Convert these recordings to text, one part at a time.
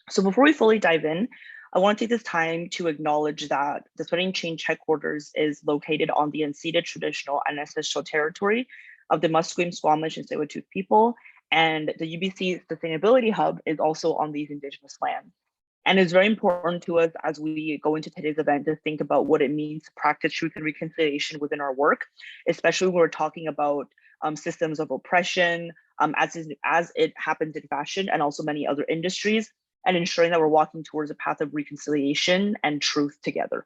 So before we fully dive in, I want to take this time to acknowledge that the Spreading Change headquarters is located on the unceded traditional and ancestral territory of the Musqueam, Squamish, and tsleil people, and the UBC Sustainability Hub is also on these Indigenous lands. And it's very important to us as we go into today's event to think about what it means to practice truth and reconciliation within our work, especially when we're talking about systems of oppression, as it happens in fashion and also many other industries, and ensuring that we're walking towards a path of reconciliation and truth together.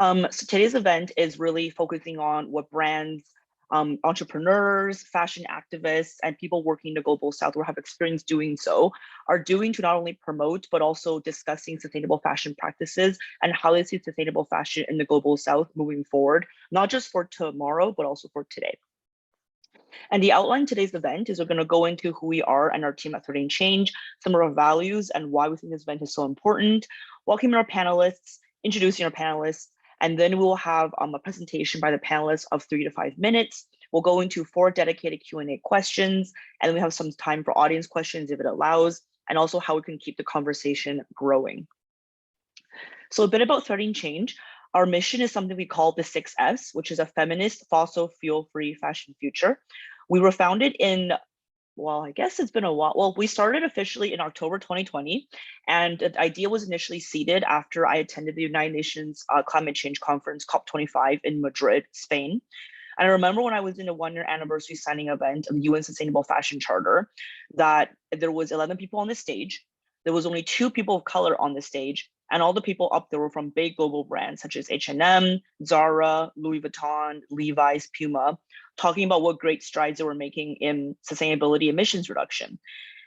So today's event is really focusing on what brands, entrepreneurs, fashion activists, and people working in the global south or have experience doing so are doing to not only promote, but also discussing sustainable fashion practices and how they see sustainable fashion in the global south moving forward, not just for tomorrow, but also for today. And the outline today's event is we're going to go into who we are and our team at Threading Change, some of our values and why we think this event is so important, welcoming our panelists, introducing our panelists, and then we'll have a presentation by the panelists of 3 to 5 minutes. We'll go into 4 dedicated Q&A questions, and then we have some time for audience questions if it allows, and also how we can keep the conversation growing. So a bit about Threading Change. Our mission is something we call the 6S, which is a feminist, fossil fuel-free fashion future. We were founded in, well, I guess it's been a while. Well, we started officially in October 2020, and the idea was initially seeded after I attended the United Nations Climate Change Conference, COP25 in Madrid, Spain. And I remember when I was in a 1-year anniversary signing event of the UN Sustainable Fashion Charter, that there was 11 people on the stage. There was only 2 people of color on the stage, and all the people up there were from big global brands such as H&M, Zara, Louis Vuitton, Levi's, Puma, talking about what great strides they were making in sustainability emissions reduction.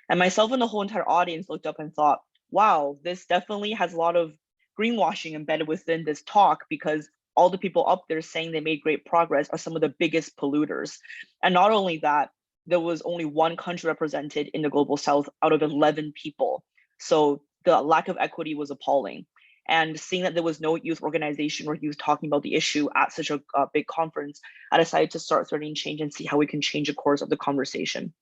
And myself and the whole entire audience looked up and thought, wow, this definitely has a lot of greenwashing embedded within this talk, because all the people up there saying they made great progress are some of the biggest polluters. And not only that, there was only 1 country represented in the global south out of 11 people. So the lack of equity was appalling. And seeing that there was no youth organization or youth talking about the issue at such a big conference, I decided to start Threading Change and see how we can change the course of the conversation.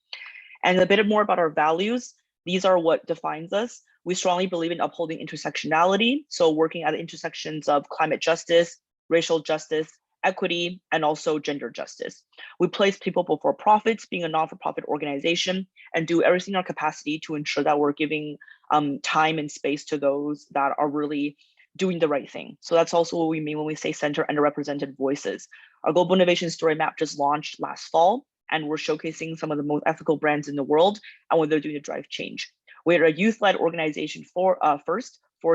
And a bit more about our values. These are what defines us. We strongly believe in upholding intersectionality, so working at the intersections of climate justice, racial justice, equity, and also gender justice. We place people before profits, being a non-for-profit organization, and do everything in our capacity to ensure that we're giving time and space to those that are really doing the right thing. So that's also what we mean when we say center underrepresented voices. Our Global Innovation Story Map just launched last fall, and we're showcasing some of the most ethical brands in the world and what they're doing to drive change. We're a youth-led organization for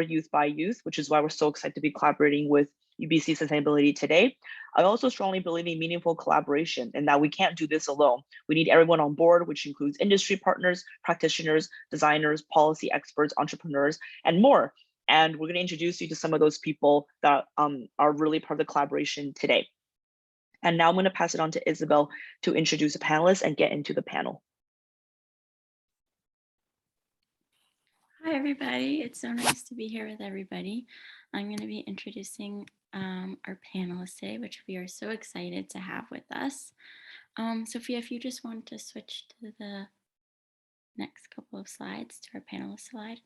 youth by youth, which is why we're so excited to be collaborating with UBC Sustainability today. I also strongly believe in meaningful collaboration and that we can't do this alone. We need everyone on board, which includes industry partners, practitioners, designers, policy experts, entrepreneurs, and more. And we're going to introduce you to some of those people that are really part of the collaboration today. And now I'm going to pass it on to Isabel to introduce the panelists and get into the panel. Hi, everybody. It's so nice to be here with everybody. I'm going to be introducing our panelists today, which we are so excited to have with us. Sophia, if you just want to switch to the next couple of slides, to our panelist slide.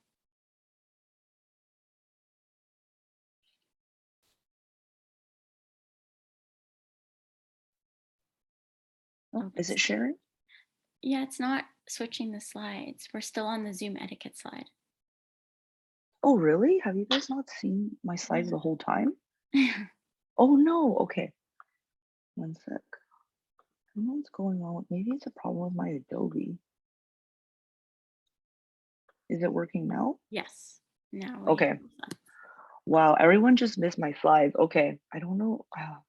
Oh, is it sharing? Yeah, it's not switching the slides. We're still on the Zoom etiquette slide. Oh, really? Have you guys not seen my slides the whole time? Oh, no. Okay. 1 sec. I don't know what's going on. Maybe it's a problem with my Adobe. Is it working now? Yes. Now. Okay. Wow, everyone just missed my slides. Okay. I don't know.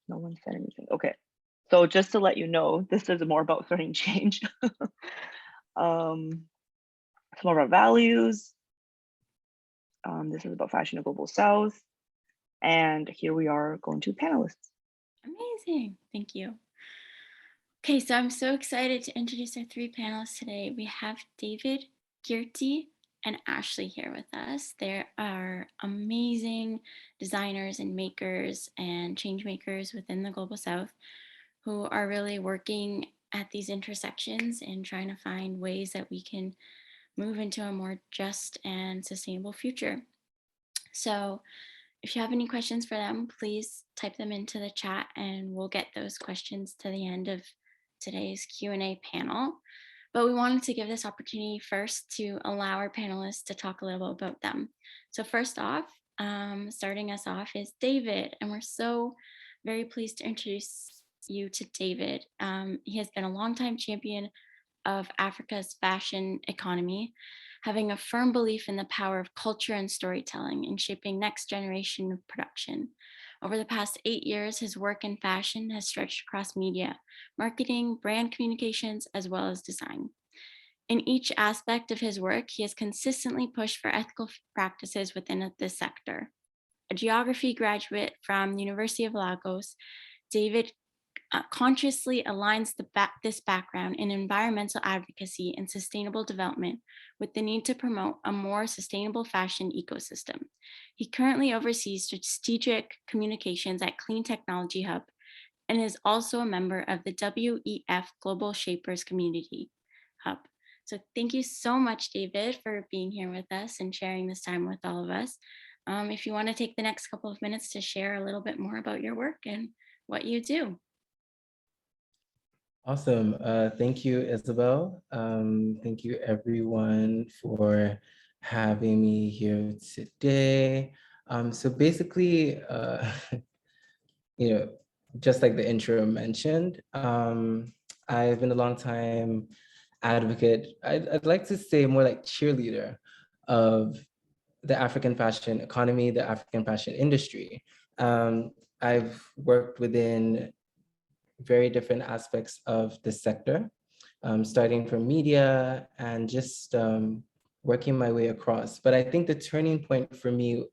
No one said anything. Okay. So just to let you know, this is more about Threading Change. Some of our values. This is about fashion in global south. And here we are going to panelists. Amazing. Thank you. Okay, so I'm so excited to introduce our 3 panelists today. We have David, Kirti, and Ashley here with us. They are amazing designers and makers and change makers within the Global South who are really working at these intersections and trying to find ways that we can move into a more just and sustainable future. So if you have any questions for them, please type them into the chat and we'll get those questions to the end of today's Q&A panel. But we wanted to give this opportunity first to allow our panelists to talk a little bit about them. So first off, starting us off is David, and we're so very pleased to introduce you to David. He has been a longtime champion of Africa's fashion economy, having a firm belief in the power of culture and storytelling in shaping next generation of production. Over the past 8 years, his work in fashion has stretched across media, marketing, brand communications, as well as design. In each aspect of his work, he has consistently pushed for ethical practices within this sector. A geography graduate from the University of Lagos, David consciously aligns this background in environmental advocacy and sustainable development with the need to promote a more sustainable fashion ecosystem. He currently oversees strategic communications at Clean Technology Hub and is also a member of the WEF Global Shapers Community Hub. So thank you so much, David, for being here with us and sharing this time with all of us. If you want to take the next couple of minutes to share a little bit more about your work and what you do. Awesome. Thank you, Isabel. Thank you, everyone, for having me here today. So basically, just like the intro mentioned, I've been a long time advocate. I'd like to say more like cheerleader of the African fashion economy, the African fashion industry. I've worked within very different aspects of the sector, starting from media and just working my way across. But I think the turning point for me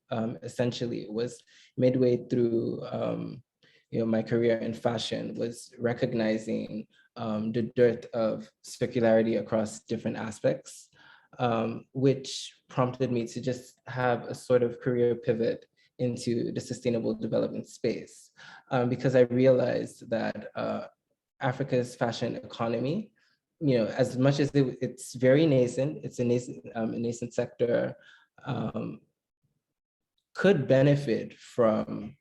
essentially was midway through my career in fashion, was recognizing the dearth of circularity across different aspects, which prompted me to just have a sort of career pivot into the sustainable development space, because I realized that Africa's fashion economy, as much as it's very nascent, it's a nascent sector, could benefit from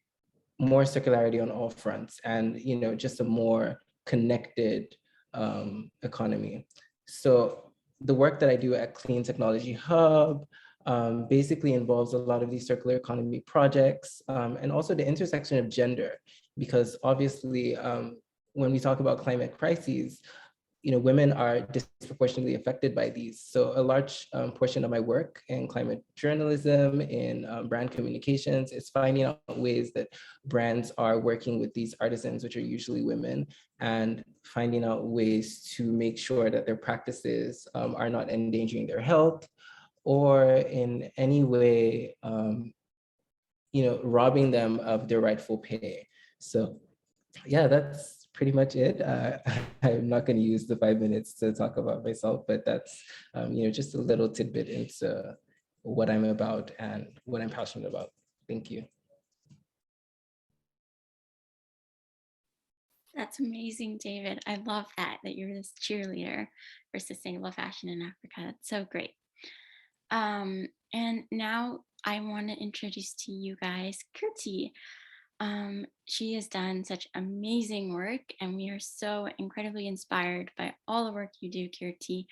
more circularity on all fronts and just a more connected economy. So the work that I do at Clean Technology Hub basically involves a lot of these circular economy projects, and also the intersection of gender, because obviously when we talk about climate crises, women are disproportionately affected by these. So a large portion of my work in climate journalism, in brand communications, is finding out ways that brands are working with these artisans, which are usually women, and finding out ways to make sure that their practices are not endangering their health or in any way, robbing them of their rightful pay. So yeah, that's pretty much it. I'm not going to use the 5 minutes to talk about myself, but that's just a little tidbit into what I'm about and what I'm passionate about. Thank you. That's amazing, David. I love that you're this cheerleader for sustainable fashion in Africa. That's so great. And now I want to introduce to you guys Kirti. She has done such amazing work, and we are so incredibly inspired by all the work you do, Kirti.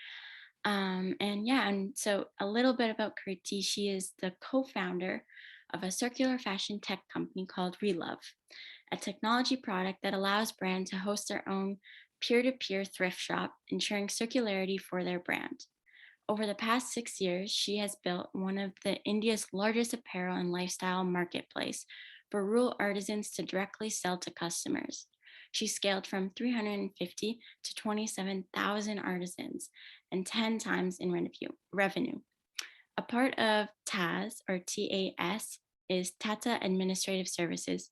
And so a little bit about Kirti. She is the co-founder of a circular fashion tech company called Relove, a technology product that allows brands to host their own peer-to-peer thrift shop, ensuring circularity for their brand. Over the past 6 years, she has built one of India's largest apparel and lifestyle marketplace for rural artisans to directly sell to customers. She scaled from 350 to 27,000 artisans and 10 times in revenue. A part of TAS, or TAS, is Tata Administrative Services.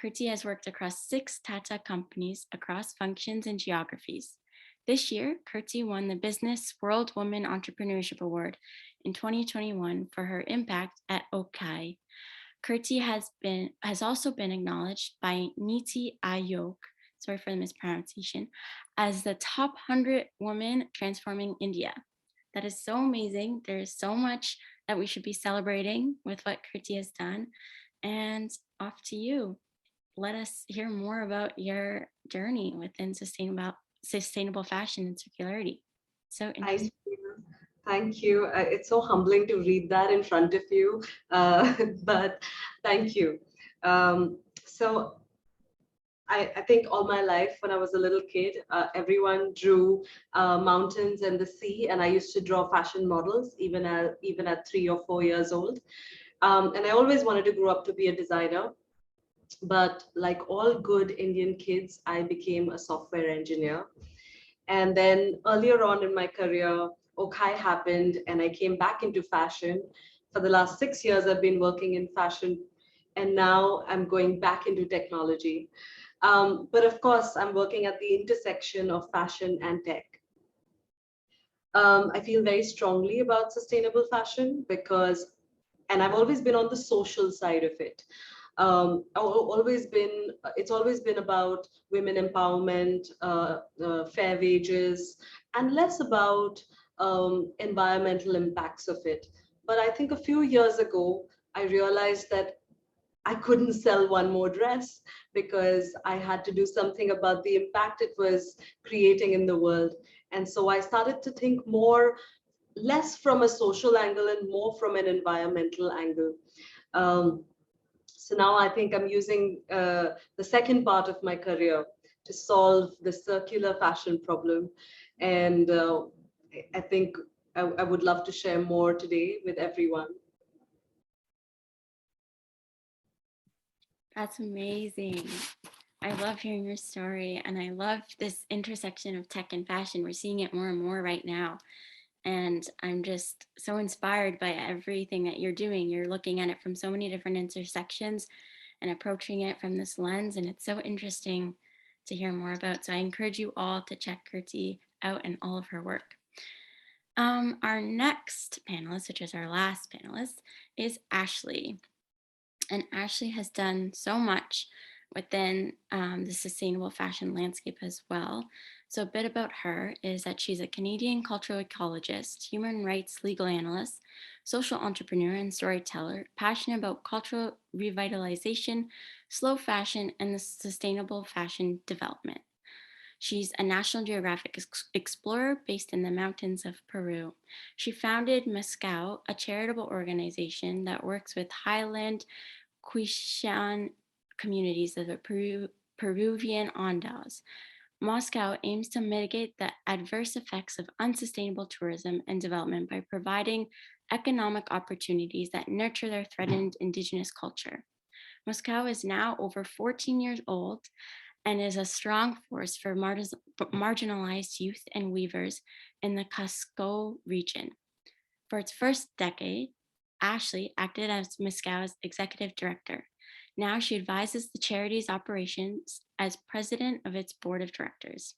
Kirti has worked across 6 Tata companies across functions and geographies. This year, Kirti won the Business World Women Entrepreneurship Award in 2021 for her impact at Okai. Kirti has also been acknowledged by Niti Aayog, sorry for the mispronunciation, as the top 100 women transforming India. That is so amazing. There is so much that we should be celebrating with what Kirti has done. And off to you. Let us hear more about your journey within sustainable fashion and circularity. So interesting. Thank you. Thank you. It's so humbling to read that in front of you, but thank you. So I think all my life when I was a little kid, everyone drew mountains and the sea, and I used to draw fashion models even at 3 or 4 years old. And I always wanted to grow up to be a designer. But like all good Indian kids, I became a software engineer. And then earlier on in my career, Okai happened and I came back into fashion. For the last 6 years, I've been working in fashion, and now I'm going back into technology. But of course, I'm working at the intersection of fashion and tech. I feel very strongly about sustainable fashion because, and I've always been on the social side of it. It's always been about women empowerment, fair wages, and less about environmental impacts of it. But I think a few years ago, I realized that I couldn't sell one more dress because I had to do something about the impact it was creating in the world. And so I started to think more, less from a social angle and more from an environmental angle. Um, so now I think I'm using the second part of my career to solve the circular fashion problem. And I think I would love to share more today with everyone. That's amazing. I love hearing your story, and I love this intersection of tech and fashion. We're seeing it more and more right now. And I'm just so inspired by everything that you're doing. You're looking at it from so many different intersections and approaching it from this lens. And it's so interesting to hear more about. So I encourage you all to check Kirti out and all of her work. Our next panelist, which is our last panelist, is Ashley. And Ashley has done so much within the sustainable fashion landscape as well. So a bit about her is that she's a Canadian cultural ecologist, human rights legal analyst, social entrepreneur and storyteller, passionate about cultural revitalization, slow fashion, and the sustainable fashion development. She's a National Geographic explorer based in the mountains of Peru. She founded Moskoi, a charitable organization that works with highland Quechan communities of the Peruvian Andes. Moskoi aims to mitigate the adverse effects of unsustainable tourism and development by providing economic opportunities that nurture their threatened indigenous culture. Moskoi is now over 14 years old and is a strong force for marginalized youth and weavers in the Cusco region. For its first decade, Ashley acted as Moskoi's executive director. Now she advises the charity's operations as president of its board of directors.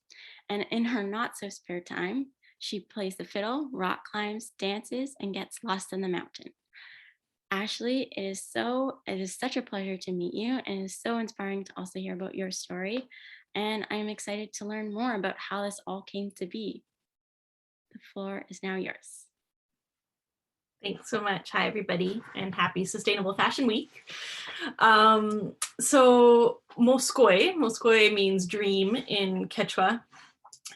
And in her not so spare time, she plays the fiddle, rock climbs, dances, and gets lost in the mountain. Ashley, it is such a pleasure to meet you, and it is so inspiring to also hear about your story. And I'm excited to learn more about how this all came to be. The floor is now yours. Thanks so much. Hi, everybody, and happy Sustainable Fashion Week. So Moskoi means dream in Quechua.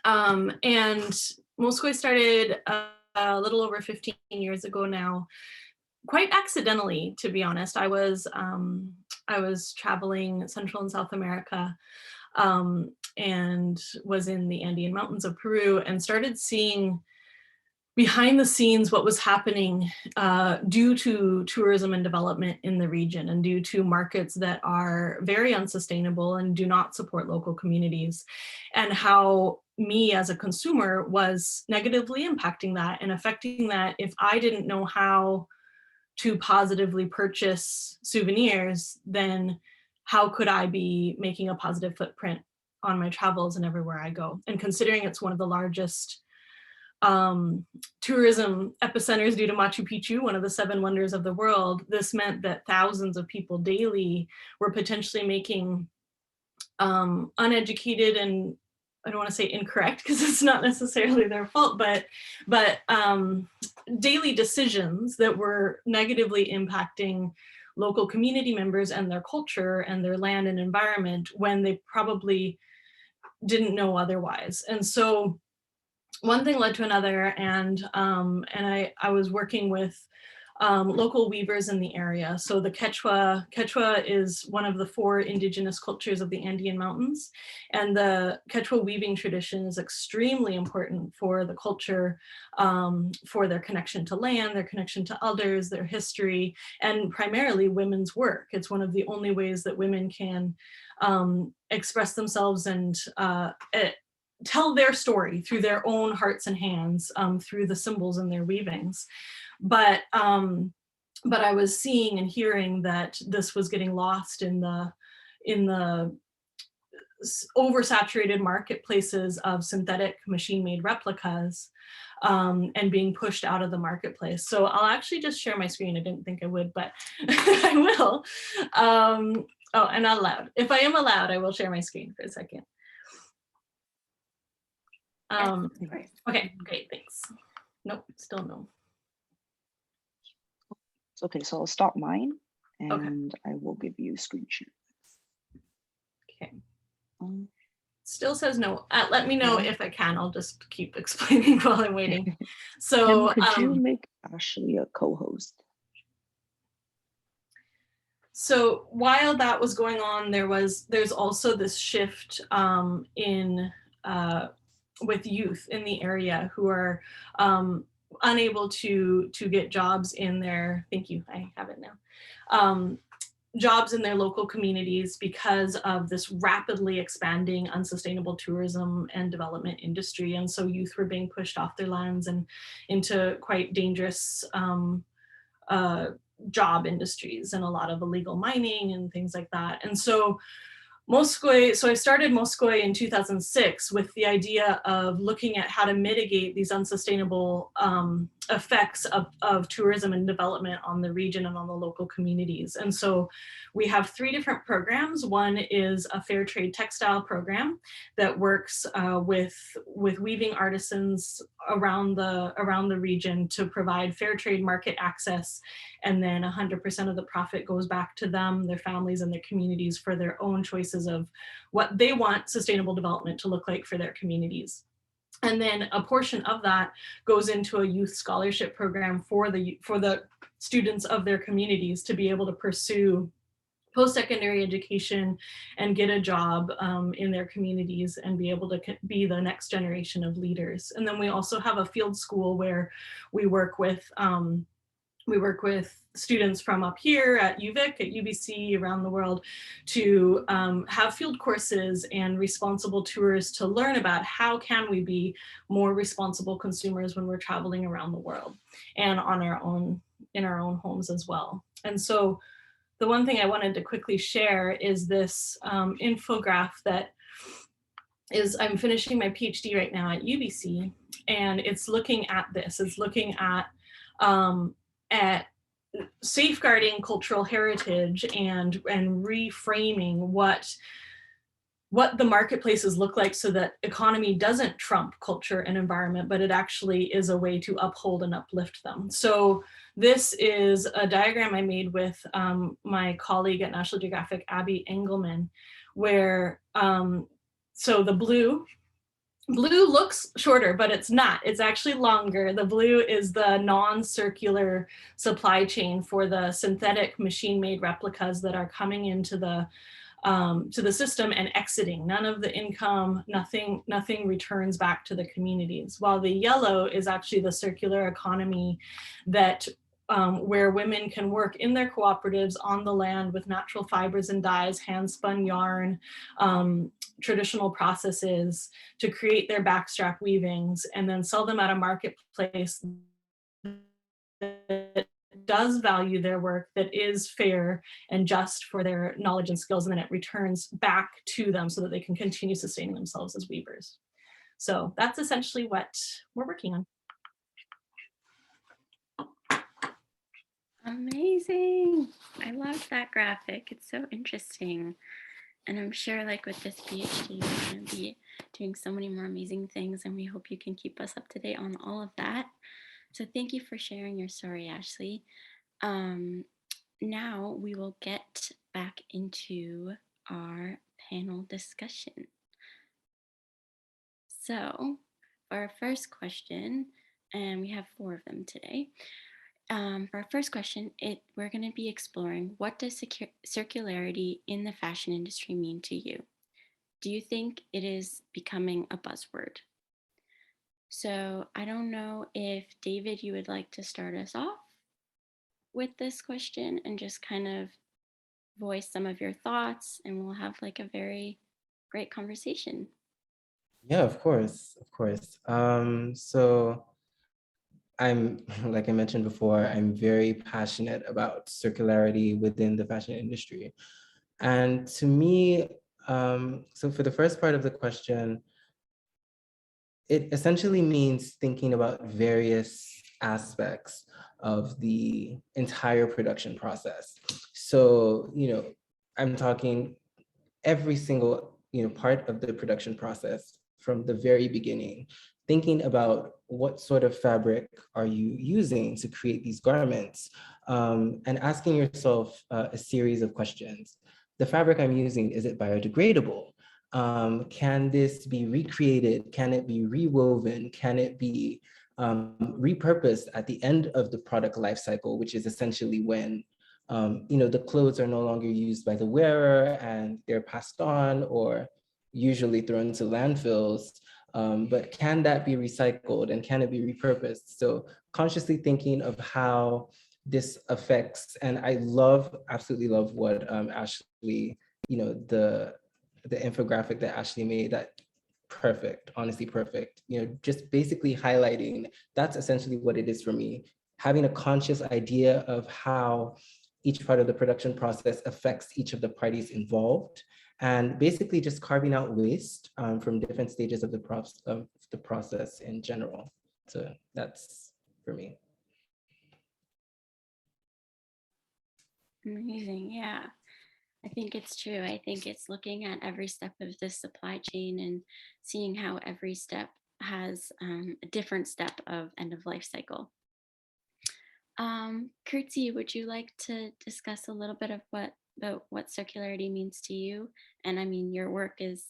And Moskoi started a little over 15 years ago now, quite accidentally, to be honest. I was traveling Central and South America and was in the Andean mountains of Peru and started seeing behind the scenes what was happening due to tourism and development in the region and due to markets that are very unsustainable and do not support local communities, and how me as a consumer was negatively impacting that and affecting that. If I didn't know how to positively purchase souvenirs, then how could I be making a positive footprint on my travels and everywhere I go? And considering it's one of the largest tourism epicenters due to Machu Picchu, one of the 7 wonders of the world, this meant that thousands of people daily were potentially making uneducated and I don't want to say incorrect because it's not necessarily their fault, but daily decisions that were negatively impacting local community members and their culture and their land and environment when they probably didn't know otherwise. And so one thing led to another, and I was working with local weavers in the area. So the Quechua is one of the 4 indigenous cultures of the Andean Mountains, and the Quechua weaving tradition is extremely important for the culture, for their connection to land, their connection to others, their history, and primarily women's work. It's one of the only ways that women can express themselves and tell their story through their own hearts and hands, through the symbols in their weavings. But I was seeing and hearing that this was getting lost in the oversaturated marketplaces of synthetic machine-made replicas, and being pushed out of the marketplace. So I'll actually just share my screen. I didn't think I would, but I will. Oh, I'm not allowed. If I am allowed, I will share my screen for a second. Okay, great, thanks. Nope, still no. Okay, so I'll stop mine and Okay. I will give you screen share. Okay. Still says no. Let me know if I can. I'll just keep explaining while I'm waiting. So Kim, could you make Ashley a co-host? So while that was going on, there's also this shift with youth in the area who are unable to get jobs in their, thank you, I have it now, jobs in their local communities because of this rapidly expanding unsustainable tourism and development industry. And so youth were being pushed off their lands and into quite dangerous job industries and a lot of illegal mining and things like that. And so Moskoi, so I started Moskoi in 2006 with the idea of looking at how to mitigate these unsustainable effects of tourism and development on the region and on the local communities. And so we have 3 different programs. One is a fair trade textile program that works with weaving artisans around the region to provide fair trade market access, and then 100% of the profit goes back to them, their families, and their communities for their own choices of what they want sustainable development to look like for their communities. And then a portion of that goes into a youth scholarship program for the students of their communities to be able to pursue post-secondary education and get a job in their communities and be able to be the next generation of leaders. And then we also have a field school where we work with students from up here at UVic, at UBC, around the world, to have field courses and responsible tours to learn about how can we be more responsible consumers when we're traveling around the world and in our own homes as well. And so the one thing I wanted to quickly share is this infograph that I'm finishing my PhD right now at UBC, and it's looking at this. It's looking at safeguarding cultural heritage and reframing what the marketplaces look like so that economy doesn't trump culture and environment, but it actually is a way to uphold and uplift them. So this is a diagram I made with my colleague at National Geographic, Abby Engelman, where so the blue looks shorter, but it's not. It's actually longer. The blue is the non-circular supply chain for the synthetic machine-made replicas that are coming into the system and exiting. None of the income, nothing returns back to the communities. While the yellow is actually the circular economy that where women can work in their cooperatives on the land with natural fibers and dyes, hand-spun yarn, traditional processes to create their backstrap weavings and then sell them at a marketplace that does value their work, that is fair and just for their knowledge and skills, and then it returns back to them so that they can continue sustaining themselves as weavers. So that's essentially what we're working on. Amazing. I love that graphic. It's so interesting. And I'm sure like with this PhD, you're going to be doing so many more amazing things, and we hope you can keep us up to date on all of that. So thank you for sharing your story, Ashley. Now we will get back into our panel discussion. So for our first question, and we have 4 of them today. For our first question, we're going to be exploring, what does circularity in the fashion industry mean to you? Do you think it is becoming a buzzword? So I don't know if David, you would like to start us off with this question and just kind of voice some of your thoughts, and we'll have like a very great conversation. Yeah, of course, of course. So I'm, like I mentioned before, I'm very passionate about circularity within the fashion industry. And to me, so for the first part of the question, it essentially means thinking about various aspects of the entire production process. So, I'm talking every single, part of the production process from the very beginning, thinking about what sort of fabric are you using to create these garments, and asking yourself a series of questions. The fabric I'm using, is it biodegradable? Can this be recreated? Can it be rewoven? Can it be repurposed at the end of the product life cycle, which is essentially when the clothes are no longer used by the wearer and they're passed on or usually thrown to landfills. But can that be recycled and can it be repurposed? So consciously thinking of how this affects, and I absolutely love what Ashley, the infographic that Ashley made, that perfect, honestly perfect, just basically highlighting that's essentially what it is for me, having a conscious idea of how each part of the production process affects each of the parties involved, and basically just carving out waste from different stages of the process in general. So that's for me. Amazing, yeah. I think it's true. I think it's looking at every step of the supply chain and seeing how every step has a different step of end of life cycle. Kurtzi, would you like to discuss a little bit of what circularity means to you? And I mean, your work is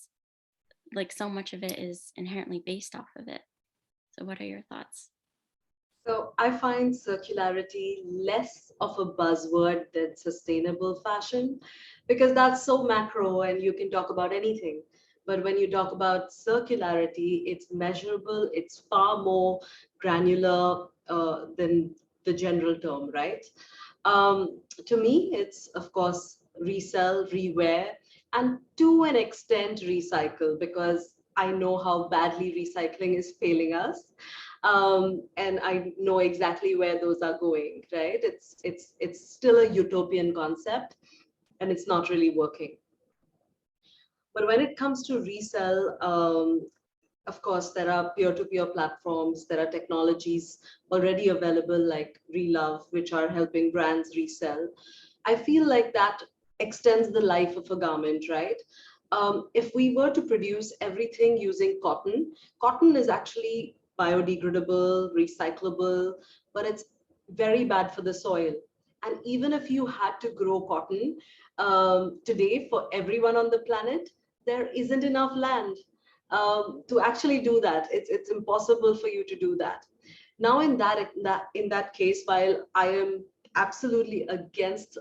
like, so much of it is inherently based off of it. So what are your thoughts? So I find circularity less of a buzzword than sustainable fashion, because that's so macro and you can talk about anything. But when you talk about circularity, it's measurable, it's far more granular than the general term, right? To me, it's of course resell, rewear, and to an extent recycle, because I know how badly recycling is failing us. And I know exactly where those are going, right? It's still a utopian concept and it's not really working. But when it comes to resell, of course, there are peer-to-peer platforms, there are technologies already available like Relove, which are helping brands resell. I feel like that extends the life of a garment, right? If we were to produce everything using cotton, cotton is actually biodegradable, recyclable, but it's very bad for the soil. And even if you had to grow cotton today for everyone on the planet, there isn't enough land to actually do that. It's impossible for you to do that. Now, in that case, while I am absolutely against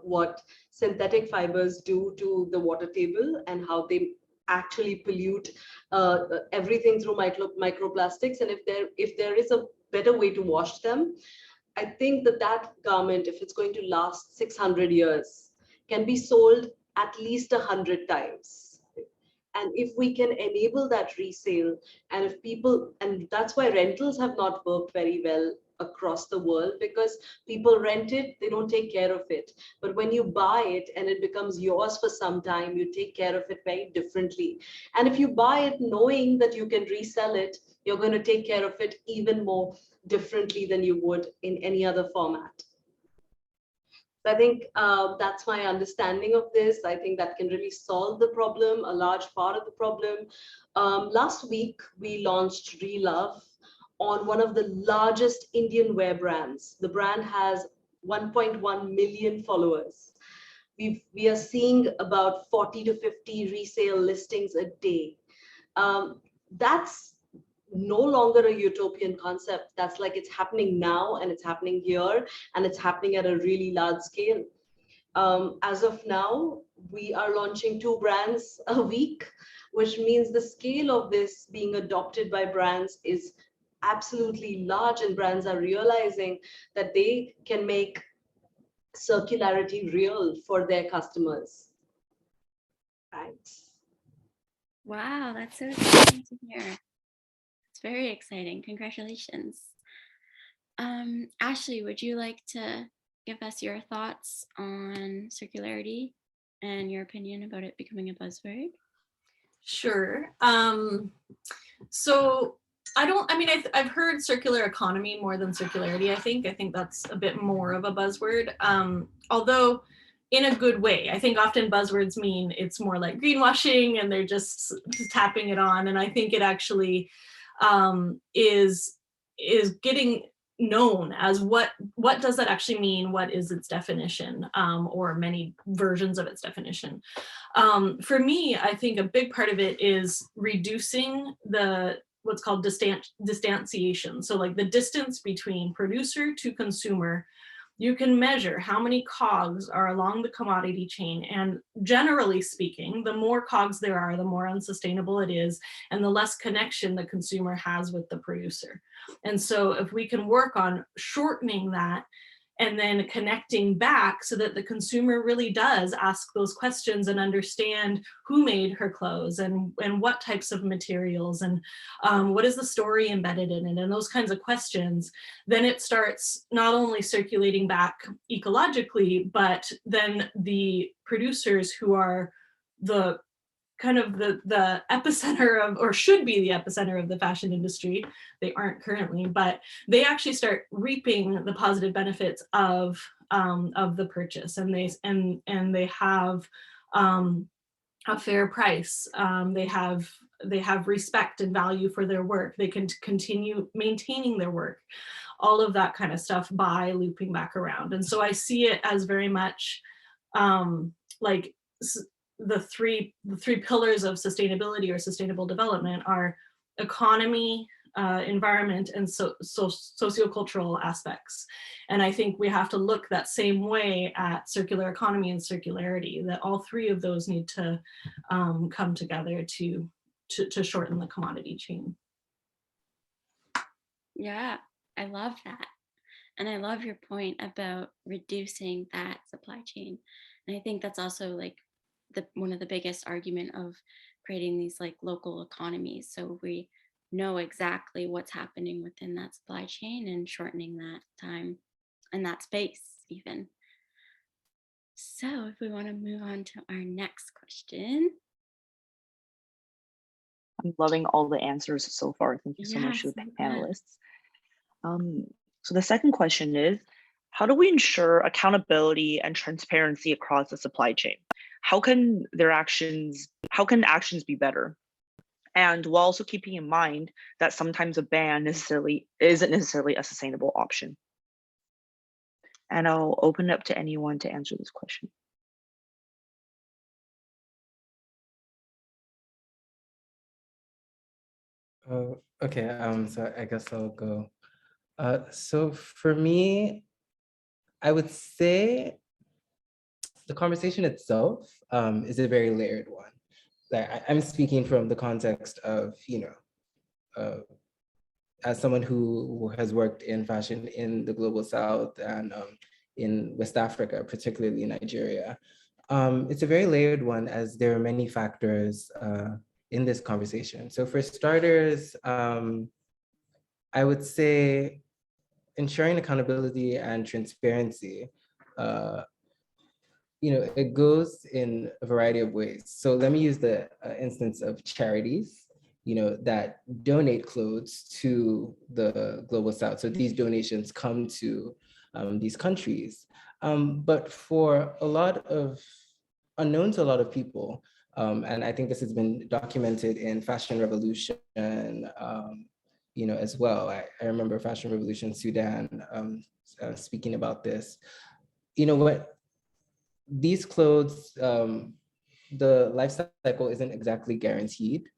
what synthetic fibers do to the water table and how they actually pollute everything through microplastics, and if there is a better way to wash them, I think that garment, if it's going to last 600 years, can be sold at least 100 times. And if we can enable that resale, and if people, and that's why rentals have not worked very well across the world, because people rent it, they don't take care of it. But when you buy it and it becomes yours for some time, you take care of it very differently. And if you buy it knowing that you can resell it, you're going to take care of it even more differently than you would in any other format. So I think that's my understanding of this. I think that can really solve the problem, a large part of the problem. Last week, we launched Relove on one of the largest Indian wear brands. The brand has 1.1 million followers. We are seeing about 40 to 50 resale listings a day. That's no longer a utopian concept. That's like it's happening now, and it's happening here, and it's happening at a really large scale. As of now, we are launching 2 brands a week, which means the scale of this being adopted by brands is absolutely large, and brands are realizing that they can make circularity real for their customers. Thanks. Wow, that's so exciting to hear. It's very exciting. Congratulations. Ashley, would you like to give us your thoughts on circularity and your opinion about it becoming a buzzword? Sure. So I've heard circular economy more than circularity, I think that's a bit more of a buzzword, although in a good way. I think often buzzwords mean it's more like greenwashing and they're just tapping it on. And I think it actually is getting known as what does that actually mean? What is its definition, or many versions of its definition? For me, I think a big part of it is reducing what's called distanciation. So like the distance between producer to consumer. You can measure how many cogs are along the commodity chain. And generally speaking, the more cogs there are, the more unsustainable it is, and the less connection the consumer has with the producer. And so if we can work on shortening that and then connecting back so that the consumer really does ask those questions and understand who made her clothes and what types of materials and what is the story embedded in it and those kinds of questions, then it starts not only circulating back ecologically, but then the producers who are the kind of the epicenter of, or should be the epicenter of the fashion industry. They aren't currently, but they actually start reaping the positive benefits of the purchase, and they have a fair price. They have respect and value for their work. They can continue maintaining their work, all of that kind of stuff by looping back around. And so I see it as very much like the three pillars of sustainability or sustainable development are economy, environment, and sociocultural aspects. And I think we have to look that same way at circular economy and circularity, that all 3 of those need to come together to shorten the commodity chain. Yeah, I love that. And I love your point about reducing that supply chain. And I think that's also like one of the biggest argument of creating these like local economies. So we know exactly what's happening within that supply chain and shortening that time and that space even. So if we want to move on to our next question. I'm loving all the answers so far. Thank you so much to the panelists. So the second question is, how do we ensure accountability and transparency across the supply chain? How can actions be better? And while also keeping in mind that sometimes a ban isn't necessarily a sustainable option. And I'll open it up to anyone to answer this question. Okay, so I guess I'll go. So for me, I would say the conversation itself is a very layered one. Like I'm speaking from the context of, as someone who has worked in fashion in the global South and in West Africa, particularly Nigeria. It's a very layered one, as there are many factors in this conversation. So for starters, I would say ensuring accountability and transparency, it goes in a variety of ways. So let me use the instance of charities, that donate clothes to the global South. So these donations come to these countries. But for a lot of, unknown to a lot of people, and I think this has been documented in Fashion Revolution, as well. I remember Fashion Revolution Sudan speaking about this. What these clothes, the life cycle isn't exactly guaranteed.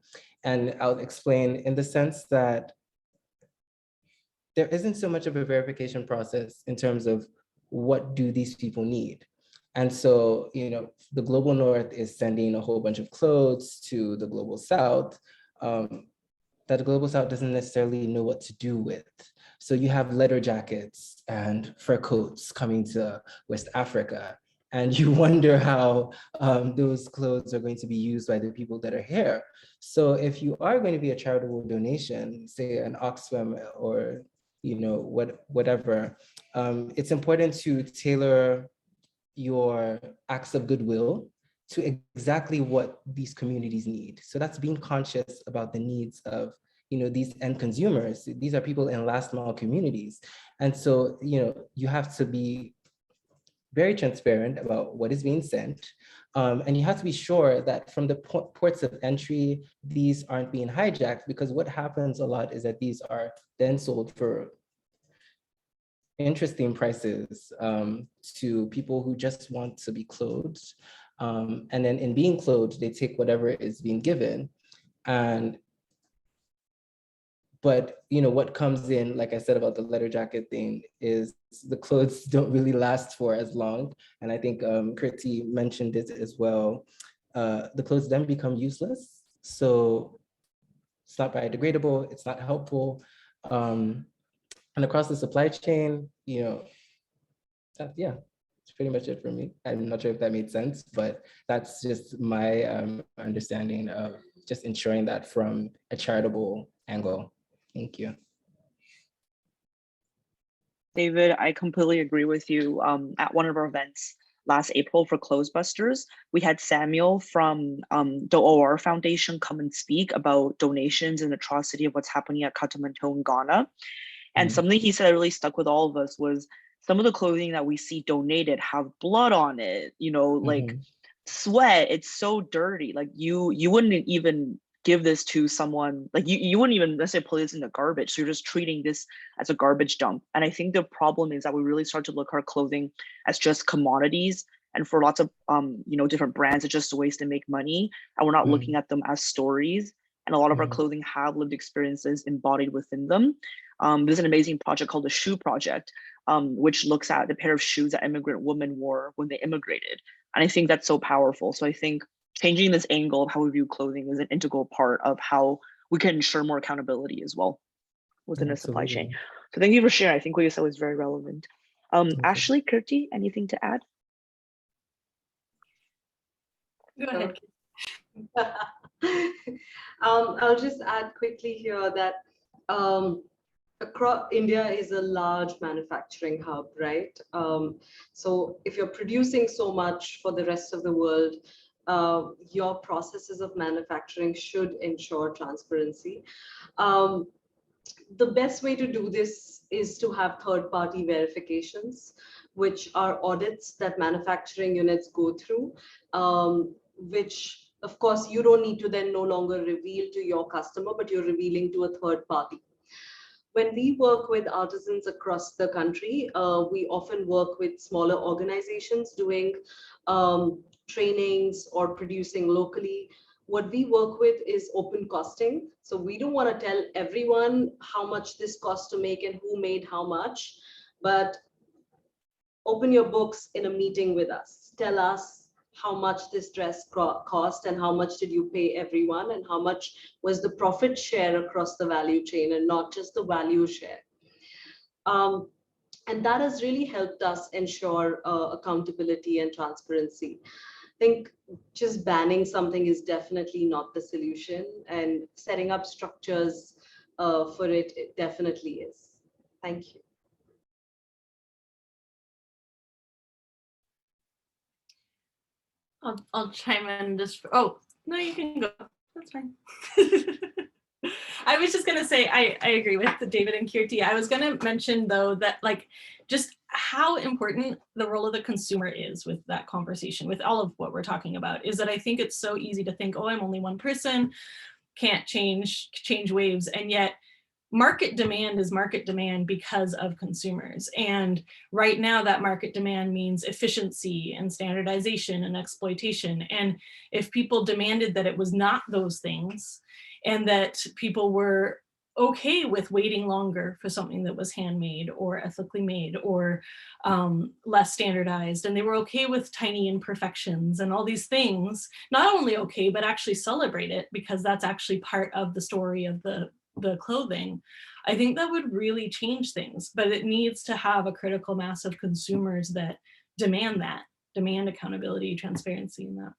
And I'll explain in the sense that there isn't so much of a verification process in terms of what do these people need. And so, the global north is sending a whole bunch of clothes to the global south that the global south doesn't necessarily know what to do with. So you have leather jackets and fur coats coming to West Africa, and you wonder how those clothes are going to be used by the people that are here. So if you are going to be a charitable donation, say an Oxfam or whatever, it's important to tailor your acts of goodwill to exactly what these communities need. So that's being conscious about the needs of these end consumers. These are people in last mile communities. And so you have to be very transparent about what is being sent. And you have to be sure that from the ports of entry, these aren't being hijacked, because what happens a lot is that these are then sold for interesting prices to people who just want to be clothed. And then in being clothed, they take whatever is being given. But what comes in, like I said about the leather jacket thing, is the clothes don't really last for as long. And I think Kirti mentioned it as well. The clothes then become useless. So it's not biodegradable, it's not helpful. And across the supply chain, yeah, it's pretty much it for me. I'm not sure if that made sense, but that's just my understanding of just ensuring that from a charitable angle. Thank you. David, I completely agree with you. At one of our events last April for Clothes Busters, we had Samuel from the OR Foundation come and speak about donations and atrocity of what's happening at Katamanto in Ghana. And something he said that really stuck with all of us was some of the clothing that we see donated have blood on it, like sweat. It's so dirty. Like you wouldn't even give this to someone, like you wouldn't even necessarily put this in the garbage. So you're just treating this as a garbage dump. And I think the problem is that we really start to look at our clothing as just commodities. And for lots of different brands, it's just a ways to make money. And we're not looking at them as stories. And a lot of our clothing have lived experiences embodied within them. There's an amazing project called the Shoe Project, which looks at the pair of shoes that immigrant women wore when they immigrated. And I think that's so powerful. So I think changing this angle of how we view clothing is an integral part of how we can ensure more accountability as well within the supply chain. So thank you for sharing. I think what you said was very relevant. Ashley, Kirti, anything to add? Go ahead. I'll just add quickly here that across India is a large manufacturing hub, right? So if you're producing so much for the rest of the world, your processes of manufacturing should ensure transparency. The best way to do this is to have third-party verifications, which are audits that manufacturing units go through, which of course you don't need to then no longer reveal to your customer, but you're revealing to a third party. When we work with artisans across the country, we often work with smaller organizations doing trainings or producing locally. What we work with is open costing. So we don't want to tell everyone how much this costs to make and who made how much, but open your books in a meeting with us. Tell us how much this dress cost and how much did you pay everyone and how much was the profit share across the value chain and not just the value share. And that has really helped us ensure accountability and transparency. I think just banning something is definitely not the solution, and setting up structures for it definitely is. Thank you. I'll chime in just for, oh, no, you can go. That's fine. I was just going to say, I agree with David and Kirti. I was going to mention though, that like, just how important the role of the consumer is with that conversation, with all of what we're talking about, is that I think it's so easy to think, oh, I'm only one person, can't change waves. And yet market demand is market demand because of consumers. And right now that market demand means efficiency and standardization and exploitation. And if people demanded that it was not those things, and that people were okay with waiting longer for something that was handmade or ethically made or less standardized, and they were okay with tiny imperfections and all these things, not only okay, but actually celebrate it because that's actually part of the story of the clothing, I think that would really change things. But it needs to have a critical mass of consumers that demand accountability, transparency in that.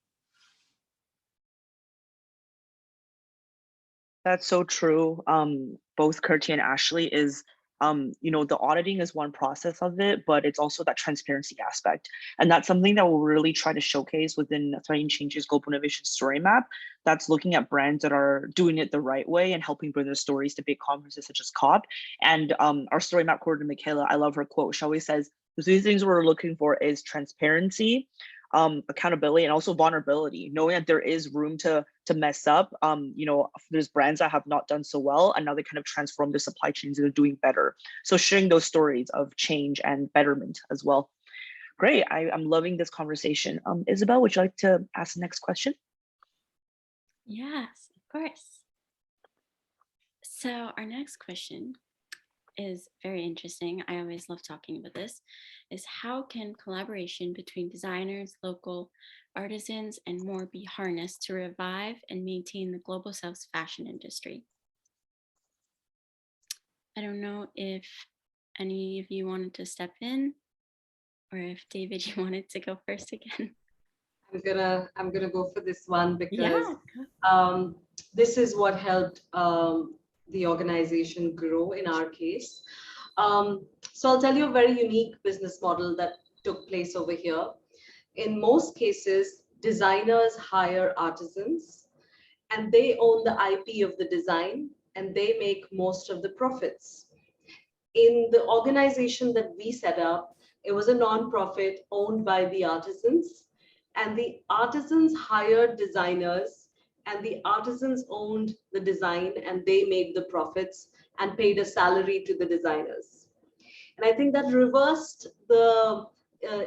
That's so true. Both Kirsty and Ashley is, the auditing is one process of it, but it's also that transparency aspect. And that's something that we'll really try to showcase within Threading Change's Global Innovation Story Map. That's looking at brands that are doing it the right way and helping bring their stories to big conferences such as COP. And our story map coordinator, Michaela, I love her quote. She always says, the three things we're looking for is transparency, accountability, and also vulnerability, knowing that there is room to mess up. There's brands that have not done so well and now they kind of transform their supply chains and they're doing better. So sharing those stories of change and betterment as well. Great, I'm loving this conversation. Isabel, would you like to ask the next question? Yes, of course. So our next question is very interesting. I always love talking about this, is how can collaboration between designers, local artisans, and more be harnessed to revive and maintain the Global South's fashion industry? I don't know if any of you wanted to step in, or if David, you wanted to go first again. I'm gonna go for this one because Yeah. this is what helped the organization grow in our case. So I'll tell you a very unique business model that took place over here. In most cases, designers hire artisans and they own the IP of the design and they make most of the profits. In the organization that we set up, it was a non-profit owned by the artisans, and the artisans hired designers and the artisans owned the design and they made the profits and paid a salary to the designers. And I think that reversed the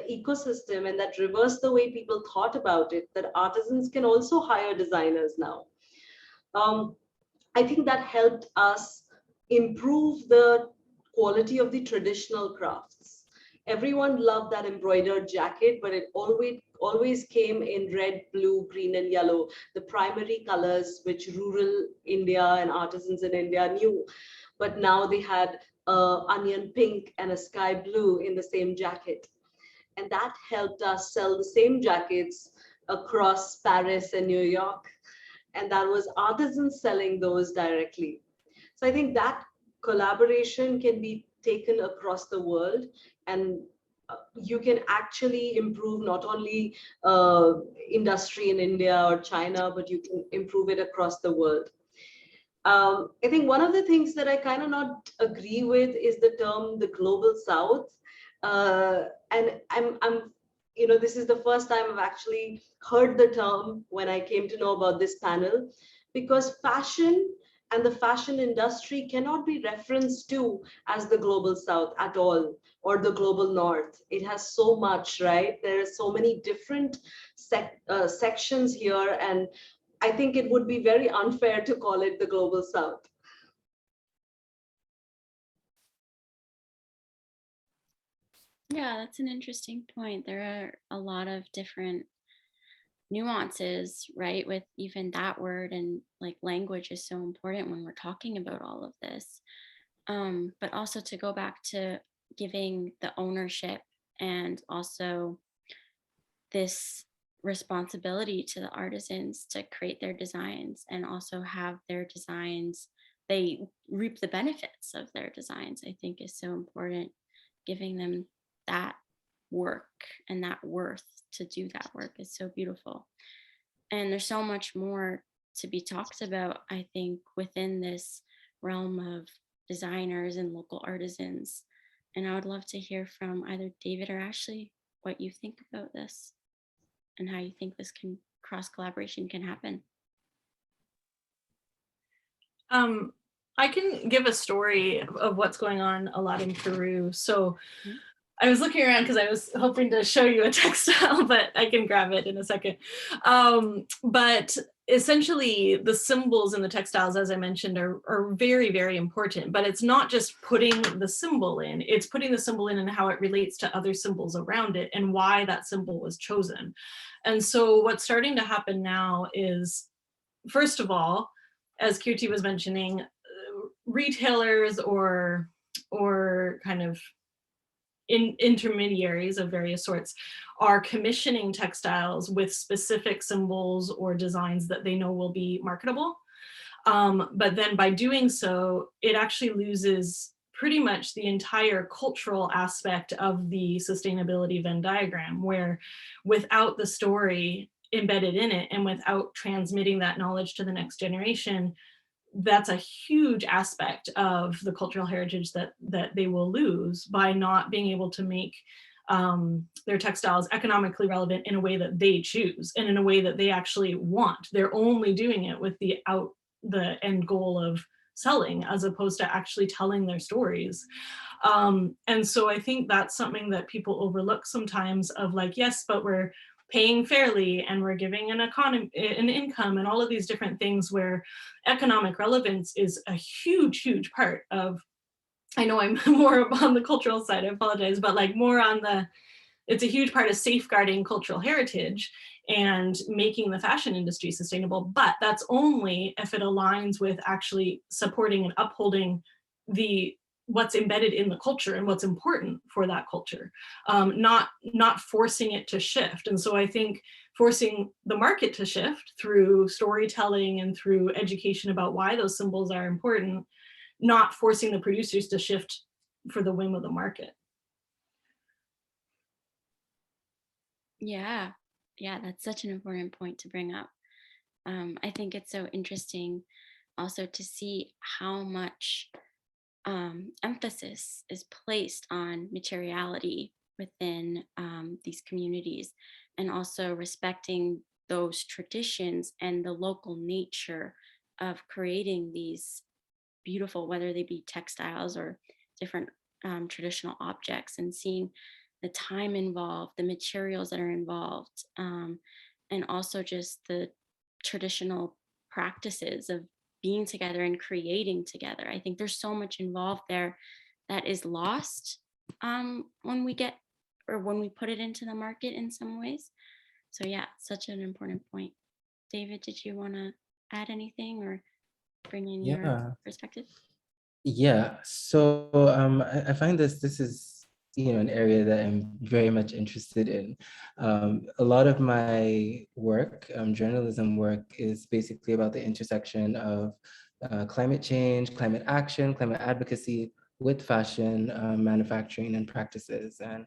ecosystem, and that reversed the way people thought about it, that artisans can also hire designers now. I think that helped us improve the quality of the traditional crafts. Everyone loved that embroidered jacket, but it always came in red, blue, green, and yellow, the primary colors which rural India and artisans in India knew. But now they had onion pink and a sky blue in the same jacket. And that helped us sell the same jackets across Paris and New York. And that was artisans selling those directly. So I think that collaboration can be taken across the world, and you can actually improve not only industry in India or China, but you can improve it across the world. I think one of the things that I kind of not agree with is the term the global South. And I'm this is the first time I've actually heard the term when I came to know about this panel, because fashion and the fashion industry cannot be referenced to as the global South at all, or the global North. It has so much, right? There are so many different sections here, and I think it would be very unfair to call it the global South. Yeah, that's an interesting point. There are a lot of different nuances, right, with even that word, and like language is so important when we're talking about all of this. But also to go back to giving the ownership and also this responsibility to the artisans to create their designs and also have their designs, they reap the benefits of their designs, I think is so important, giving them that work and that worth to do that work is so beautiful. And there's so much more to be talked about, I think, within this realm of designers and local artisans. And I would love to hear from either David or Ashley what you think about this and how you think this can cross collaboration can happen. I can give a story of what's going on a lot in Peru. So Mhm. I was looking around because I was hoping to show you a textile, but I can grab it in a second. But essentially the symbols in the textiles, as I mentioned, are very, very important, but it's not just putting the symbol in, it's putting the symbol in and how it relates to other symbols around it and why that symbol was chosen. And so what's starting to happen now is, first of all, as Kirti was mentioning, retailers or kind of intermediaries of various sorts are commissioning textiles with specific symbols or designs that they know will be marketable. But then by doing so, it actually loses pretty much the entire cultural aspect of the sustainability Venn diagram, where without the story embedded in it and without transmitting that knowledge to the next generation, that's a huge aspect of the cultural heritage that they will lose by not being able to make their textiles economically relevant in a way that they choose and in a way that they actually want. They're only doing it with the end goal of selling, as opposed to actually telling their stories. And so I think that's something that people overlook sometimes, of like, yes, but we're paying fairly and we're giving an economy, an income, and all of these different things, where economic relevance is a huge, huge part of, I know I'm more on the cultural side, I apologize, but like more on the, it's a huge part of safeguarding cultural heritage and making the fashion industry sustainable. But that's only if it aligns with actually supporting and upholding the what's embedded in the culture and what's important for that culture, not forcing it to shift. And so I think forcing the market to shift through storytelling and through education about why those symbols are important, not forcing the producers to shift for the whim of the market. Yeah, that's such an important point to bring up. I think it's so interesting also to see how much emphasis is placed on materiality within these communities, and also respecting those traditions and the local nature of creating these beautiful, whether they be textiles or different traditional objects, and seeing the time involved, the materials that are involved, and also just the traditional practices of being together and creating together. I think there's so much involved there that is lost when we get, or when we put it into the market in some ways. So yeah, such an important point. David, did you want to add anything or bring in your Yeah. perspective? Yeah, so I find this is, you know, an area that I'm very much interested in. A lot of my work, journalism work, is basically about the intersection of climate change, climate action, climate advocacy with fashion, manufacturing, and practices. And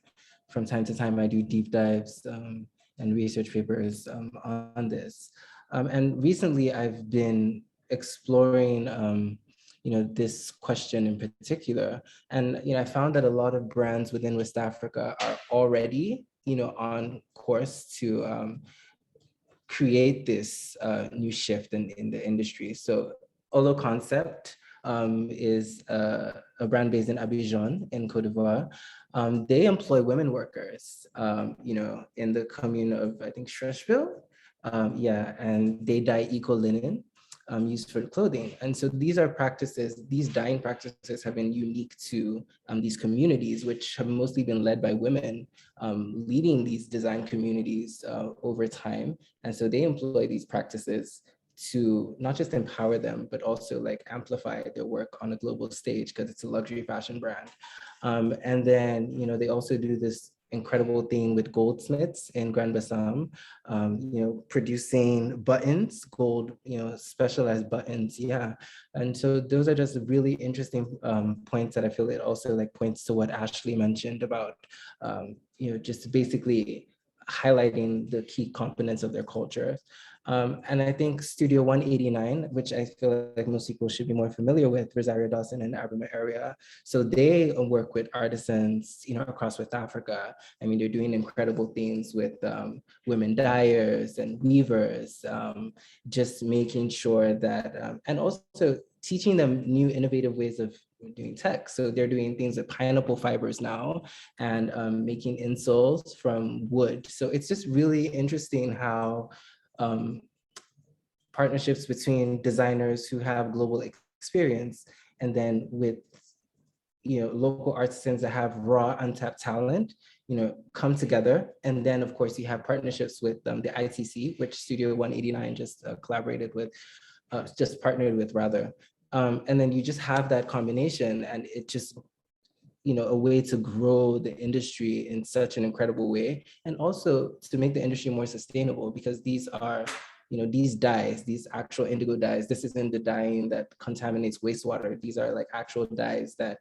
from time to time, I do deep dives and research papers on this. And recently, I've been exploring you know, this question in particular. And, you know, I found that a lot of brands within West Africa are already, you know, on course to create this new shift in the industry. So Olo Concept is a brand based in Abidjan in Cote d'Ivoire. They employ women workers, you know, in the commune of, I think, Shreshville. Yeah, and they dye eco linen used for clothing. And so these are practices, these dyeing practices have been unique to these communities, which have mostly been led by women leading these design communities over time. And so they employ these practices to not just empower them, but also like amplify their work on a global stage, because it's a luxury fashion brand. And then, you know, they also do this incredible thing with goldsmiths in Grand Bassam, you know, producing buttons, gold, you know, specialized buttons. Yeah. And so those are just really interesting points that I feel it also like points to what Ashley mentioned about, you know, just basically highlighting the key components of their culture. And I think Studio 189, which I feel like most people should be more familiar with, Rosario Dawson and Aberdeen area. So they work with artisans, across West Africa. I mean, they're doing incredible things with women dyers and weavers, just making sure that, and also teaching them new innovative ways of doing tech. So they're doing things with pineapple fibers now and making insoles from wood. So it's just really interesting how partnerships between designers who have global experience and then with local artisans that have raw untapped talent come together. And then of course you have partnerships with the ITC, which Studio 189 just collaborated with, just partnered with rather. And then you just have that combination, and it just a way to grow the industry in such an incredible way, and also to make the industry more sustainable, because these are these dyes, these actual indigo dyes, this isn't the dyeing that contaminates wastewater. These are like actual dyes that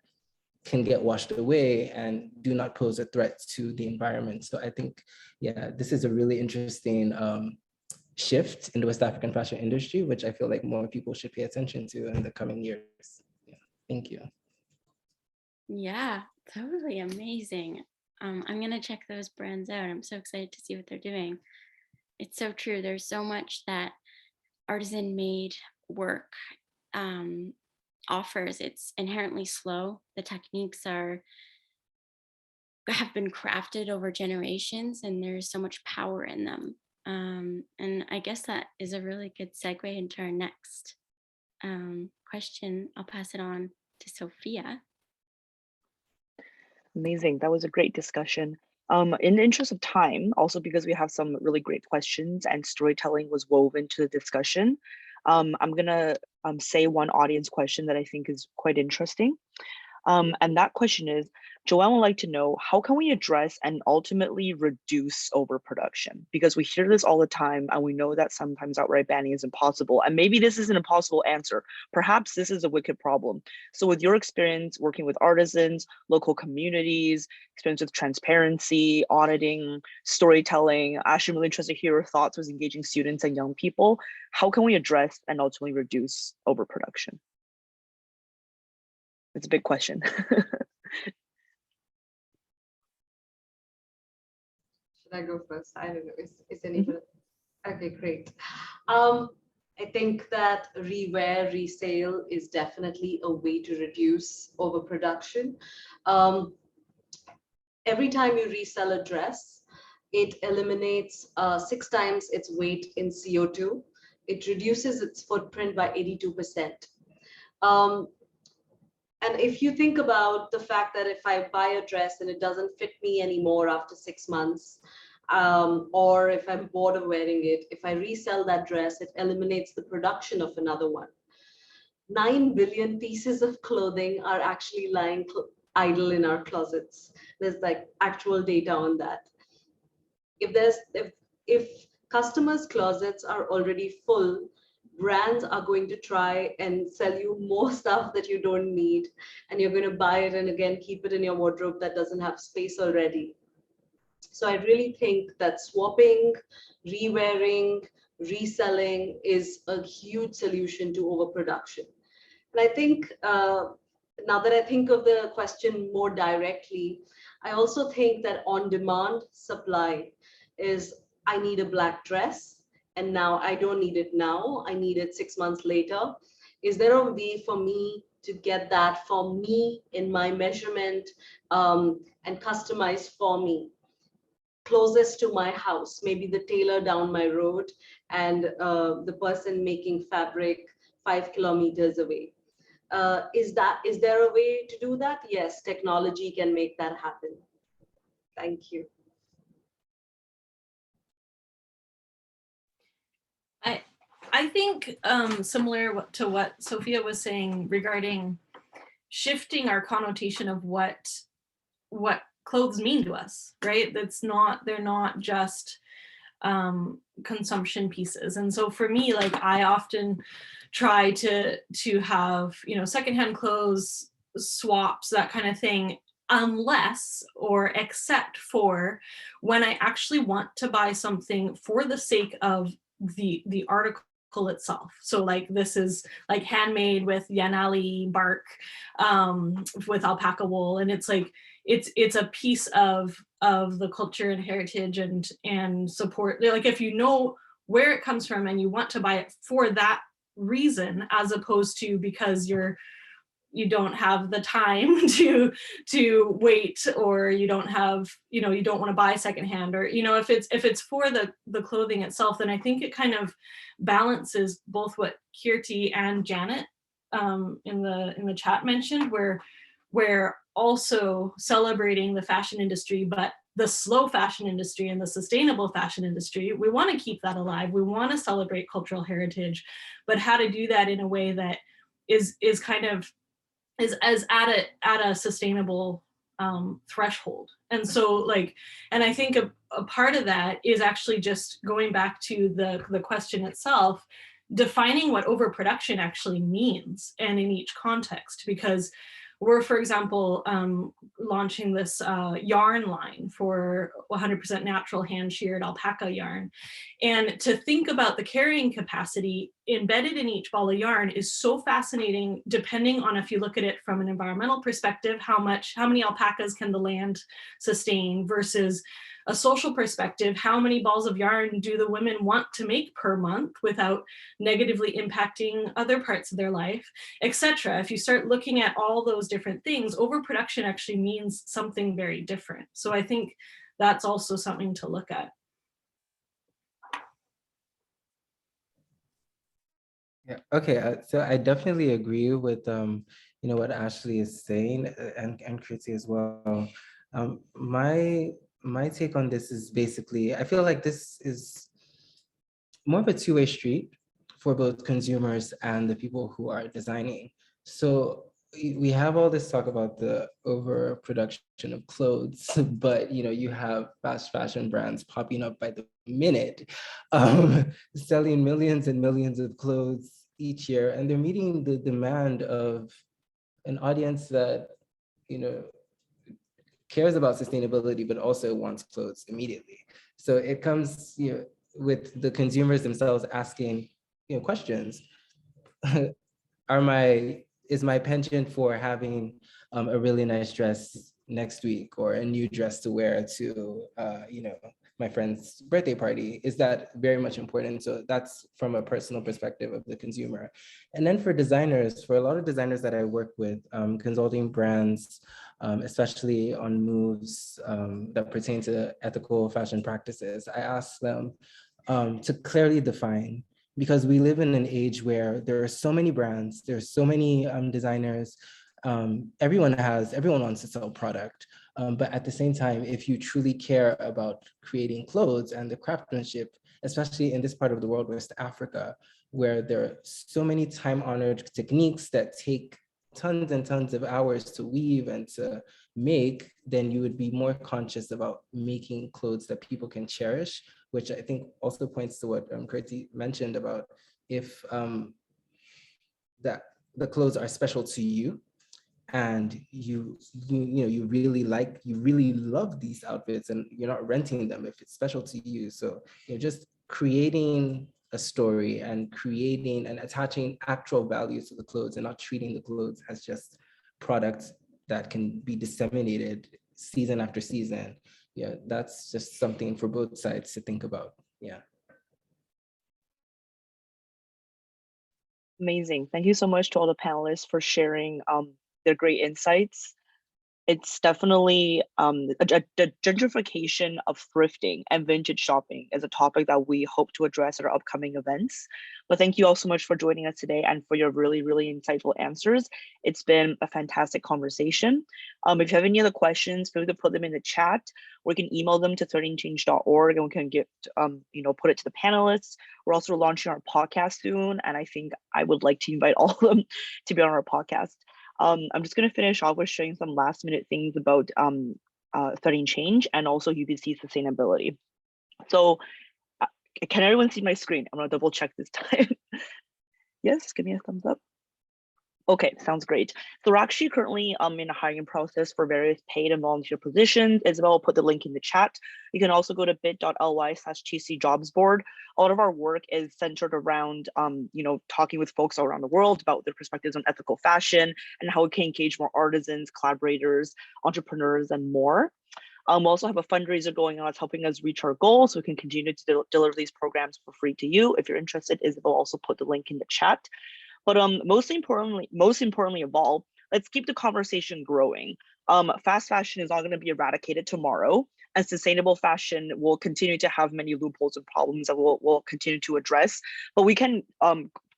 can get washed away and do not pose a threat to the environment. So I think, yeah, this is a really interesting shift in the West African fashion industry, which I feel like more people should pay attention to in the coming years. Yeah. Thank you. Yeah, totally amazing. I'm gonna check those brands out. I'm so excited to see what they're doing. It's so true. There's so much that artisan made work offers. It's inherently slow. The techniques have been crafted over generations, and there's so much power in them. And I guess that is a really good segue into our next question. I'll pass it on to Sophia. Amazing. That was a great discussion. In the interest of time, also because we have some really great questions and storytelling was woven to the discussion, I'm gonna say one audience question that I think is quite interesting. And that question is, Joanne would like to know, how can we address and ultimately reduce overproduction? Because we hear this all the time, and we know that sometimes outright banning is impossible. And maybe this is an impossible answer. Perhaps this is a wicked problem. So with your experience working with artisans, local communities, experience with transparency, auditing, storytelling, Ashley, I'm really interested to hear your thoughts with engaging students and young people. How can we address and ultimately reduce overproduction? It's a big question. Should I go first? I don't know. Is anybody? Okay, great. I think that rewear, resale is definitely a way to reduce overproduction. Every time you resell a dress, it eliminates 6 times its weight in CO2. It reduces its footprint by 82%. And if you think about the fact that if I buy a dress and it doesn't fit me anymore after 6 months, or if I'm bored of wearing it, if I resell that dress, it eliminates the production of another one. 9 billion pieces of clothing are actually lying idle in our closets. There's like actual data on that. If customers' closets are already full, brands are going to try and sell you more stuff that you don't need, and you're going to buy it and again keep it in your wardrobe that doesn't have space already. So I really think that swapping, rewearing, reselling is a huge solution to overproduction. And I think now that I think of the question more directly, I also think that on-demand supply is, I need a black dress, and now I don't need it now, I need it 6 months later. Is there a way for me to get that for me in my measurement and customized for me, closest to my house, maybe the tailor down my road and the person making fabric 5 kilometers away? Is there a way to do that? Yes, technology can make that happen. Thank you. I think similar to what Sophia was saying regarding shifting our connotation of what clothes mean to us, right? They're not just consumption pieces. And so for me, like, I often try to have, secondhand clothes swaps, that kind of thing. unless or except for when I actually want to buy something for the sake of the article itself. So like this is like handmade with yanali bark, with alpaca wool, and it's like it's a piece of the culture and heritage and support. Like if you know where it comes from and you want to buy it for that reason, as opposed to because you don't have the time to wait, or you don't have, you don't want to buy secondhand, or if it's for the clothing itself, then I think it kind of balances both what Kirti and Janet in the chat mentioned, where also celebrating the fashion industry, but the slow fashion industry and the sustainable fashion industry, we want to keep that alive. We want to celebrate cultural heritage, but how to do that in a way that is kind of is at a sustainable threshold. And so like, and I think a part of that is actually just going back to the question itself, defining what overproduction actually means and in each context, because we're, for example, launching this yarn line for 100% natural hand-sheared alpaca yarn. And to think about the carrying capacity embedded in each ball of yarn is so fascinating, depending on if you look at it from an environmental perspective, how many alpacas can the land sustain, versus a social perspective, how many balls of yarn do the women want to make per month without negatively impacting other parts of their life, etc. If you start looking at all those different things, overproduction actually means something very different. So I think that's also something to look at. Yeah. Okay. So I definitely agree with what Ashley is saying, and Kriti as well. My take on this is basically, I feel like this is more of a two-way street for both consumers and the people who are designing. So we have all this talk about the overproduction of clothes, but you have fast fashion brands popping up by the minute, selling millions and millions of clothes each year, and they're meeting the demand of an audience that cares about sustainability, but also wants clothes immediately. So it comes with the consumers themselves asking questions. Is my penchant for having a really nice dress next week, or a new dress to wear to my friend's birthday party, is that very much important? So that's from a personal perspective of the consumer. And then for designers, for a lot of designers that I work with, consulting brands, especially on moves that pertain to ethical fashion practices, I ask them to clearly define, because we live in an age where there are so many brands, there's so many designers, everyone wants to sell product. But at the same time, if you truly care about creating clothes and the craftsmanship, especially in this part of the world, West Africa, where there are so many time-honored techniques that take tons and tons of hours to weave and to make, then you would be more conscious about making clothes that people can cherish, which I think also points to what Kirti mentioned about if that the clothes are special to you, and you really love these outfits, and you're not renting them if it's special to you. So you're just creating a story and creating and attaching actual value to the clothes, and not treating the clothes as just products that can be disseminated season after season. Yeah, that's just something for both sides to think about. Yeah. Amazing. Thank you so much to all the panelists for sharing their great insights. It's definitely the gentrification of thrifting and vintage shopping is a topic that we hope to address at our upcoming events. But thank you all so much for joining us today and for your really, really insightful answers. It's been a fantastic conversation. If you have any other questions, feel free to put them in the chat, or you can email them to 13change.org, and we can get put it to the panelists. We're also launching our podcast soon, and I think I would like to invite all of them to be on our podcast. I'm just going to finish off with sharing some last minute things about 13 Change and also UBC sustainability. So can everyone see my screen? I'm going to double check this time. Yes, give me a thumbs up. Okay, sounds great. So we're actually currently in a hiring process for various paid and volunteer positions. Isabel will put the link in the chat. You can also go to bit.ly/TC jobs board. A lot of our work is centered around talking with folks all around the world about their perspectives on ethical fashion and how we can engage more artisans, collaborators, entrepreneurs, and more. We also have a fundraiser going on that's helping us reach our goal, so we can continue to deliver these programs for free to you. If you're interested, Isabel also put the link in the chat. But most importantly of all, let's keep the conversation growing. Fast fashion is not going to be eradicated tomorrow, and sustainable fashion will continue to have many loopholes and problems that we'll continue to address. But we can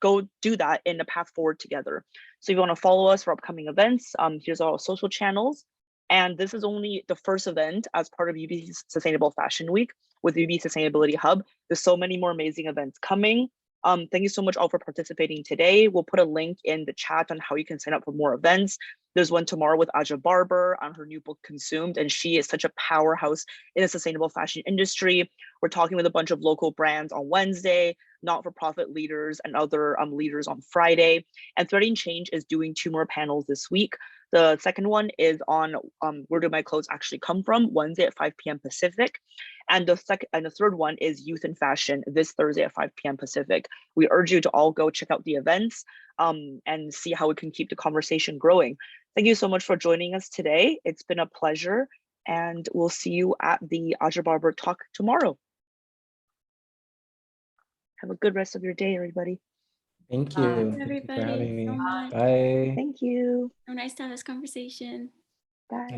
go do that in a path forward together. So if you want to follow us for upcoming events, here's our social channels. And this is only the first event as part of UBC's Sustainable Fashion Week with UB Sustainability Hub. There's so many more amazing events coming. Thank you so much all for participating today. We'll put a link in the chat on how you can sign up for more events. There's one tomorrow with Aja Barber on her new book, Consumed, and she is such a powerhouse in the sustainable fashion industry. We're talking with a bunch of local brands on Wednesday, not-for-profit leaders and other leaders on Friday. And Threading Change is doing 2 more panels this week. The second one is on where do my clothes actually come from, Wednesday at 5 p.m. Pacific. And the third one is Youth in Fashion this Thursday at 5 p.m. Pacific. We urge you to all go check out the events and see how we can keep the conversation growing. Thank you so much for joining us today. It's been a pleasure, and we'll see you at the Aja Barber talk tomorrow. Have a good rest of your day, everybody. Thank you. Thank you, Thank you for everybody, having me. so much. Bye. Thank you. So nice to have this conversation. Bye.